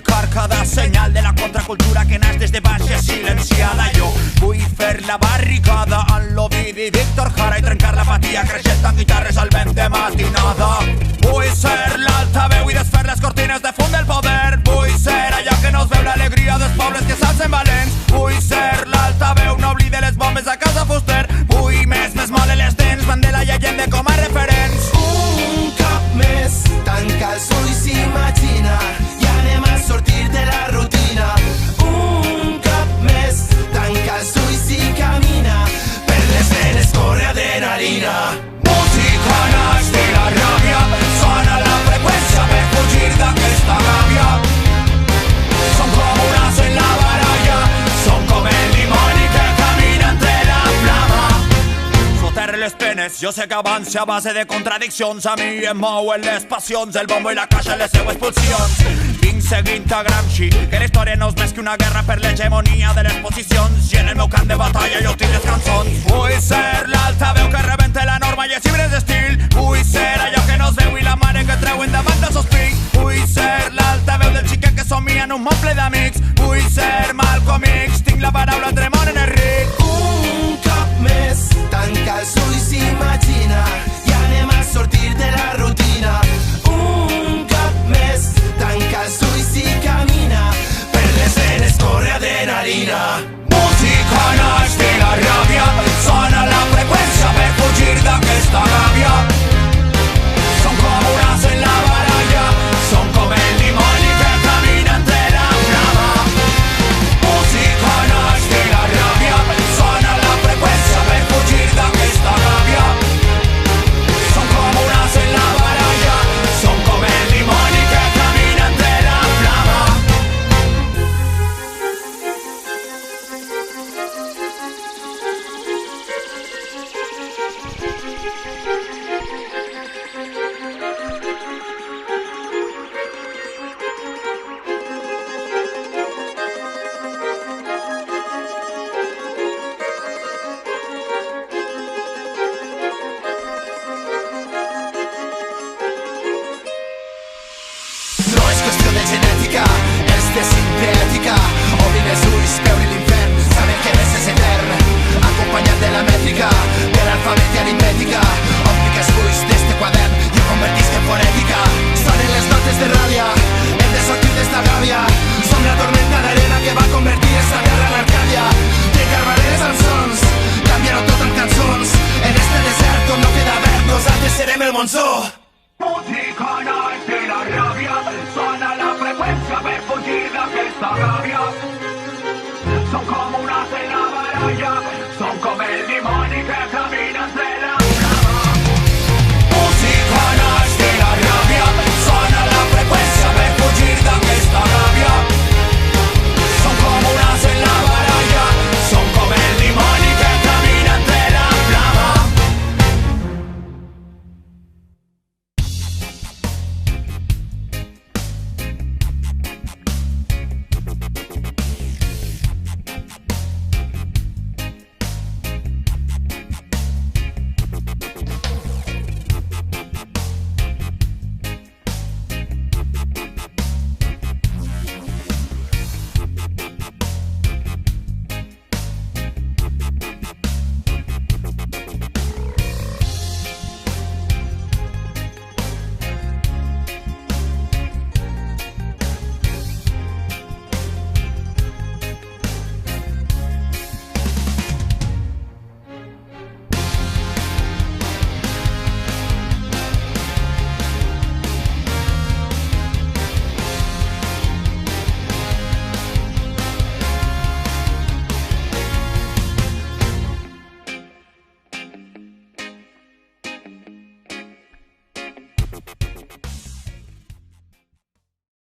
comunicar cada senyal de la contracultura que naix des de baix i silenciada. Jo vull fer la barricada en l'Ovidi Víctor Jara i trencar l'apatia creixent amb guitarres al vent de matinada. Vull ser l'altaveu i desfer les cortines de fum del poder. Vull ser allò que no es veu l'alegria dels pobles que s'alcen valents. Vull ser l'altaveu, no oblide les bombes a casa Fuster. Vull més mole les dents, Mandela i Allende com a referents. Un cop més, tanca els ulls i imagina, i anem a sortir de la rutina. Un cop més, tanca els ulls i camina, per les venes corre adrenalina. Música naix de la ràbia, sona la freqüència per fugir d'aquesta gàbia. Som com un as en la baralla, som com el dimoni que camina entre la flama. Soterre les penes, jo sé que avança a base de contradiccions. A mi em mouen les passions, el bombo i la caixa en les seues pulsions. Vinc seguint a Gramsci, que la història no és més que una guerra per l'hegemonia de les posicions. I en el meu camp de batalla jo tinc les cançons. Vull ser l'altaveu que rebente la norma i els llibres d'estil. Vull ser allò que no es veu i la mare que treuen davant del sospit. Vull ser l'altaveu del xiquet que somia en un món ple d'amics. Vull ser Malcolm X, tinc la paraula entre món en el ric. Un cop més, tanca els ulls i imagina, i anem a sortir de la rutina. Un cop més, tanca els ulls i camina, per les venes corre adrenalina. Música naix de la ràbia, sona la freqüència per fugir d'aquesta gàbia. Som com un as en la baralla, som com el dimoni que camina entre la flama. Música naix de la ràbia, sona la freqüència per fugir d'aquesta gàbia. Som com un as en la baralla, som com el dimoni que camina entre la flama. No és qüestió de genètica, és de sintètica. Obrin els ulls, veure l'infern, saben que res és etern. Acompanyat de la mètrica, de l'alfabet i aritmètica. Òptic els fulls d'este quadern i ho convertisc en fonètica. Sonen les notes de ràbia, hem de sortir d'esta gàbia. Som la tormenta d'arena que va convertir esta guerra en Arcàdia. Trencar barreres amb sons, canviar-ho tot amb cançons. En este desert on no queda verd, nosaltres serem el monsó. Música naix de la ràbia, sona la freqüència per fugir d'aquesta gàbia.